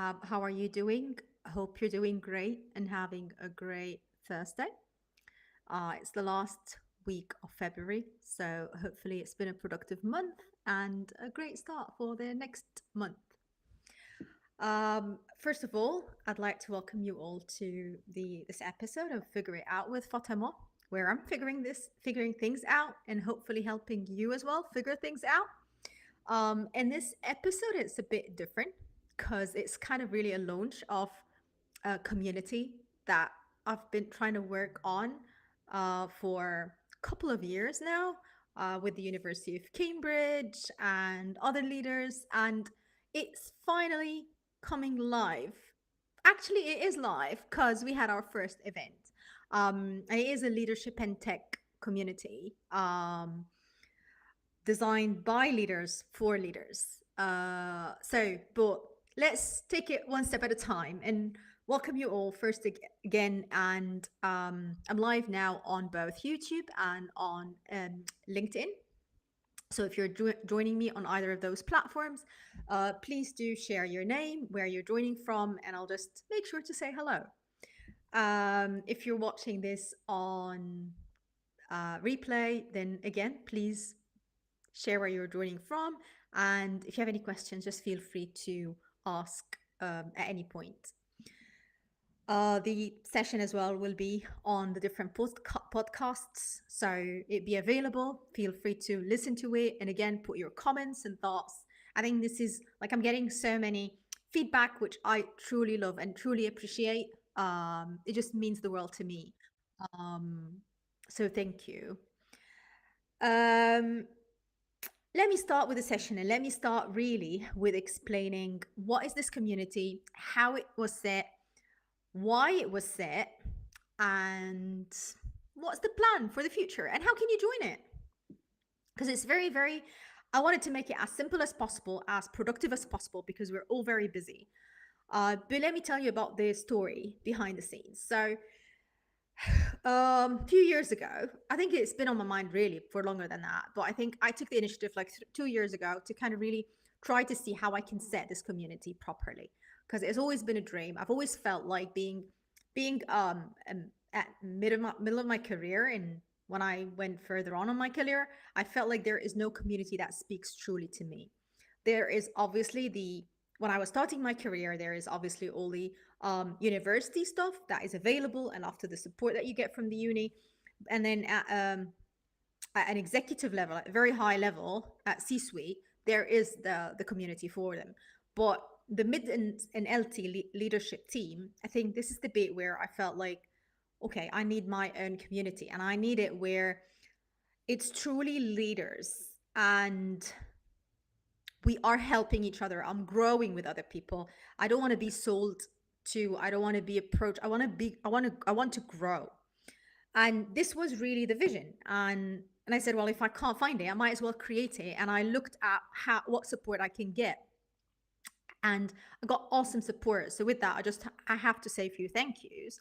How are you doing? I hope you're doing great and having a great Thursday. It's the last week of February, so hopefully it's been a productive month and a great start for the next month. First of all, I'd like to welcome you all to the this episode of Figure It Out with Fatima, where I'm figuring things out, and hopefully helping you as well figure things out. In this episode, it's a bit different because it's kind of really a launch of a community that I've been trying to work on for a couple of years now with the University of Cambridge and other leaders, and it's finally coming live. Actually, it is live because we had our first event. And it is a leadership and tech community. Designed by leaders for leaders. But let's take it one step at a time and welcome you all first again. And I'm live now on both YouTube and on LinkedIn. So if you're joining me on either of those platforms, please do share your name, where you're joining from, and I'll just make sure to say hello. If you're watching this on replay, then again, please share where you're joining from. And if you have any questions, just feel free to ask at any point. The session as well will be on the different podcasts, so it be available. Feel free to listen to it, and again, put your comments and thoughts. I think this is like I'm getting so many feedback, which I truly love and truly appreciate. It just means the world to me. Um, so thank you. Um, Let me start with the session and let me start really with explaining what is this community, how it was set, why it was set, and what's the plan for the future and how can you join it? Because it's very, I wanted to make it as simple as possible, as productive as possible, because we're all very busy. But let me tell you about the story behind the scenes. So a few years ago, I think it's been on my mind really for longer than that, but I think I took the initiative like 2 years ago to kind of really try to see how I can set this community properly, because it's always been a dream. I've always felt like being at middle of my career, and when I went further on in my career, I felt like there is no community that speaks truly to me. There is obviously the when I was starting my career, there is obviously all the university stuff that is available, and after the support that you get from the uni, and then at an executive level, at a very high level, at C-suite, there is the community for them. But the mid and LT leadership team, I think this is the bit where I felt like, okay, I need my own community, and I need it where it's truly leaders and we are helping each other. I'm growing with other people. I don't want to be sold to. I don't want to be approached. I want to grow. And this was really the vision. And I said, well, if I can't find it, I might as well create it. And I looked at what support I can get. And I got awesome support. So with that, I have to say a few thank yous.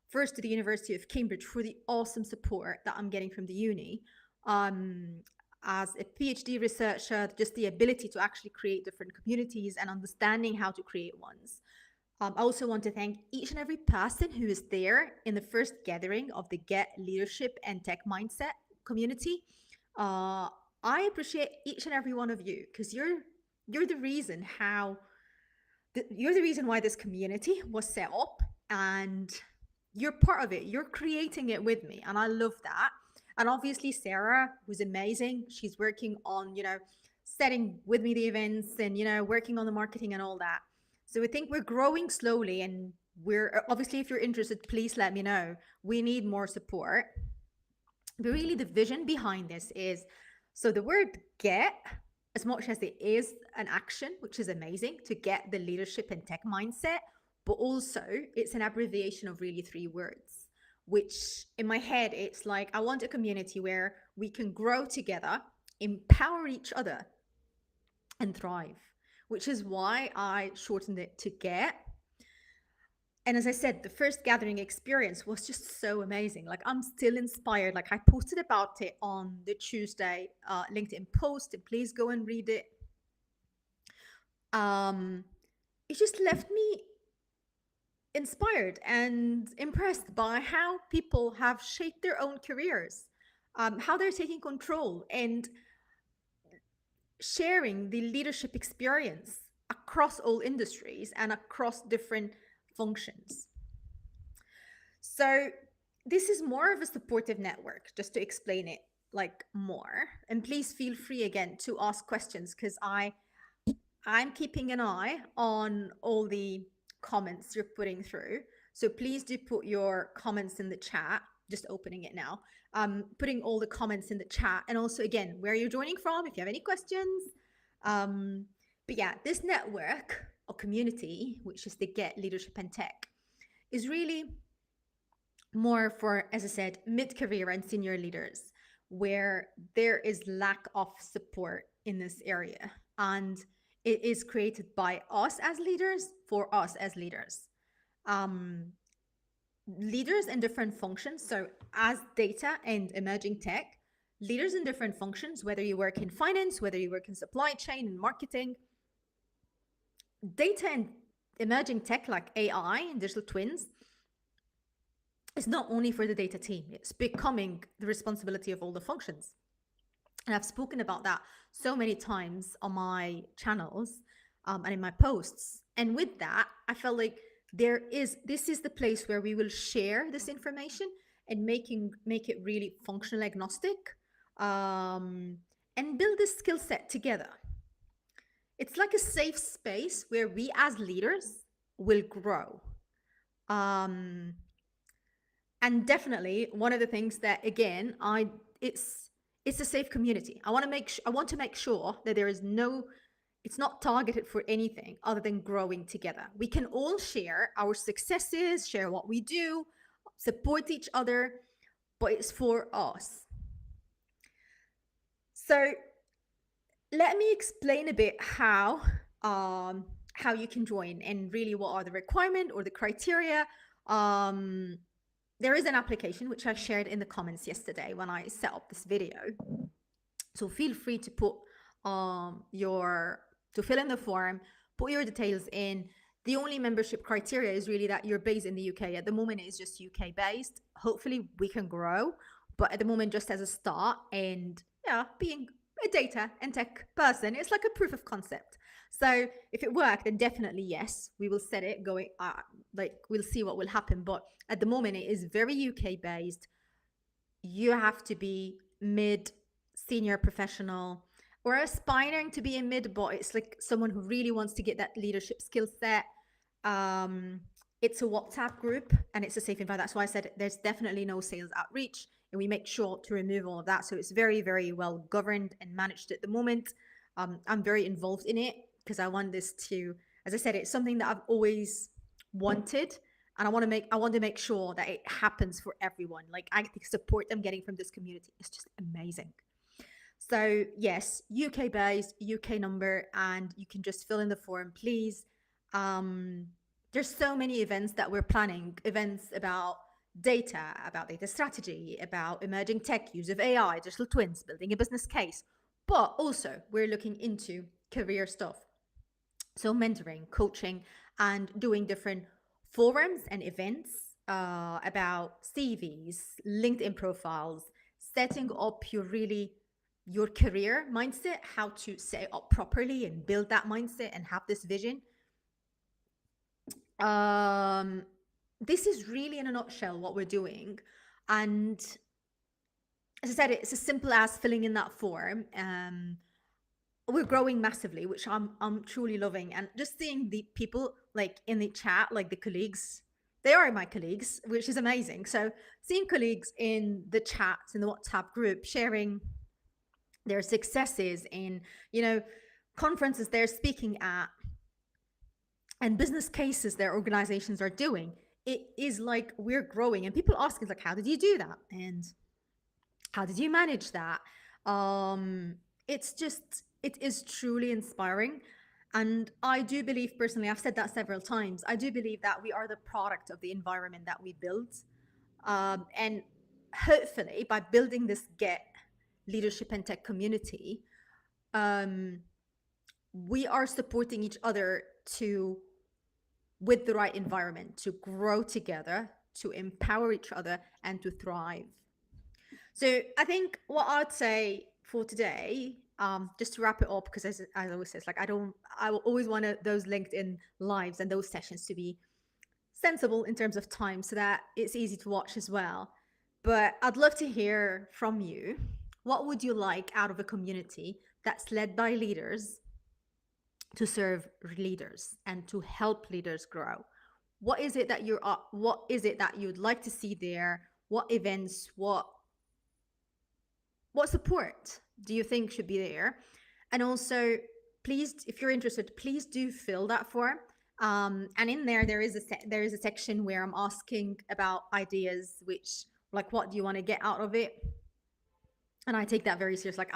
First to the University of Cambridge for the awesome support that I'm getting from the uni. Um, as a PhD researcher, just the ability to actually create different communities and understanding how to create ones. I also want to thank each and every person who is there in the first gathering of the Get Leadership and Tech Mindset community. Uh, I appreciate each and every one of you because you're the reason you're the reason why this community was set up, and you're part of it. You're creating it with me, and I love that. And obviously, Sarah was amazing. She's working on, setting with me the events and, working on the marketing and all that. So I think we're growing slowly, and we're obviously, if you're interested, please let me know. We need more support. But really, the vision behind this is so the word get, as much as it is an action, which is amazing to get the leadership and tech mindset, but also it's an abbreviation of really 3 words, which in my head, it's like I want a community where we can grow together, empower each other, and thrive, which is why I shortened it to get. And as I said, the first gathering experience was just so amazing. Like I'm still inspired. Like I posted about it on the Tuesday LinkedIn post, and please go and read it. Um, it just left me inspired and impressed by how people have shaped their own careers, how they're taking control and sharing the leadership experience across all industries and across different functions. So, this is more of a supportive network, just to explain it like more. And please feel free again to ask questions because I'm keeping an eye on all the comments you're putting through. So please do put your comments in the chat. Just opening it now. Putting all the comments in the chat, and also again where you're joining from if you have any questions. But yeah, this network or community, which is the Get Leadership and Tech, is really more for, as I said, mid-career and senior leaders where there is lack of support in this area. And it is created by us as leaders for us as leaders. Um, Leaders in different functions. So, as data and emerging tech, leaders in different functions, whether you work in finance, whether you work in supply chain and marketing, data and emerging tech like AI and digital twins is not only for the data team, it's becoming the responsibility of all the functions. And I've spoken about that so many times on my channels and in my posts. And with that, I felt like this is the place where we will share this information and make it really functional agnostic, and build this skill set together. It's like a safe space where we as leaders will grow. Um, and definitely one of the things that again it's a safe community. I want to make sure that there is no it's not targeted for anything other than growing together. We can all share our successes, share what we do, support each other, but it's for us. So let me explain a bit how you can join and really what are the requirements or the criteria. There is an application which I shared in the comments yesterday when I set up this video. So feel free to put to fill in the form, put your details in. The only membership criteria is really that you're based in the UK. At the moment, it's just UK based. Hopefully, we can grow, but at the moment, just as a start, and yeah, being a data and tech person, it's like a proof of concept. So if it worked, then definitely yes, we will set it going. Like we'll see what will happen. But at the moment, it is very UK based. You have to be mid senior professional or aspiring to be a mid, but it's like someone who really wants to get that leadership skill set. It's a WhatsApp group and it's a safe environment. That's why I said there's definitely no sales outreach, and we make sure to remove all of that. So it's very, very well governed and managed at the moment. I'm very involved in it because I want this to, as I said, it's something that I've always wanted, and I want to make sure that it happens for everyone. Like the support I'm getting from this community is just amazing. So yes, UK based, UK number, and you can just fill in the form, please. There's so many events that we're planning, events about data strategy, about emerging tech, use of AI, digital twins, building a business case. But also we're looking into career stuff. So mentoring, coaching, and doing different forums and events about CVs, LinkedIn profiles, setting up your career mindset, how to set it up properly and build that mindset and have this vision. This is really in a nutshell what we're doing. And as I said, it's as simple as filling in that form. We're growing massively, which I'm truly loving. And just seeing the people like in the chat, like the colleagues, they are my colleagues, which is amazing. So seeing colleagues in the chats, in the WhatsApp group, sharing their successes in, conferences they're speaking at and business cases their organizations are doing, it is like we're growing. And people ask us like, how did you do that? And how did you manage that? It is truly inspiring. And I do believe personally, I've said that several times, I do believe that we are the product of the environment that we build. And hopefully by building this Get Leadership and Tech community, we are supporting each other to with the right environment to grow together, to empower each other, and to thrive. So I think what I'd say for today, just to wrap it up, because as I always say, it's like I will always want those LinkedIn lives and those sessions to be sensible in terms of time so that it's easy to watch as well. But I'd love to hear from you. What would you like out of a community that's led by leaders to serve leaders and to help leaders grow? What is it that what is it that you'd like to see there? What events, what support do you think should be there? And also, please, if you're interested, please do fill that form. And in there, there is a section where I'm asking about ideas, which like what do you want to get out of it? And I take that very serious. Like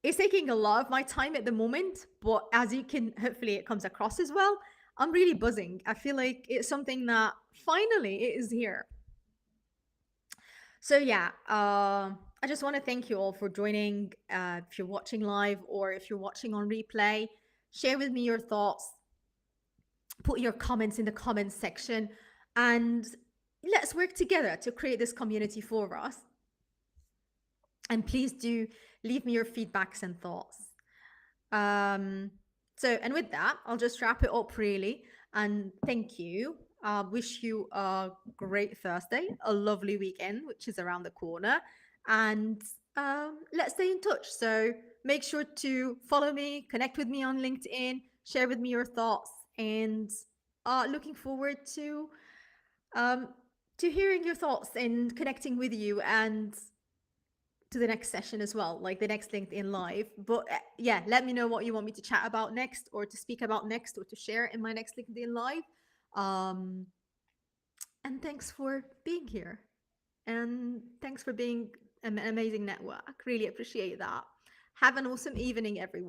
it's taking a lot of my time at the moment, but as you can, hopefully, it comes across as well. I'm really buzzing. I feel like it's something that finally it is here. So yeah, I just want to thank you all for joining. If you're watching live or if you're watching on replay, share with me your thoughts. Put your comments in the comments section, and let's work together to create this community for us. And please do leave me your feedbacks and thoughts. And with that, I'll just wrap it up really. And thank you. Wish you a great Thursday, a lovely weekend, which is around the corner. And let's stay in touch. So make sure to follow me, connect with me on LinkedIn, share with me your thoughts, and looking forward um, to hearing your thoughts and connecting with you and to the next session as well, like the next LinkedIn live. But yeah, let me know what you want me to chat about next or to speak about next or to share in my next LinkedIn live. Um, and thanks for being here. And thanks for being an amazing network. Really appreciate that. Have an awesome evening, everyone.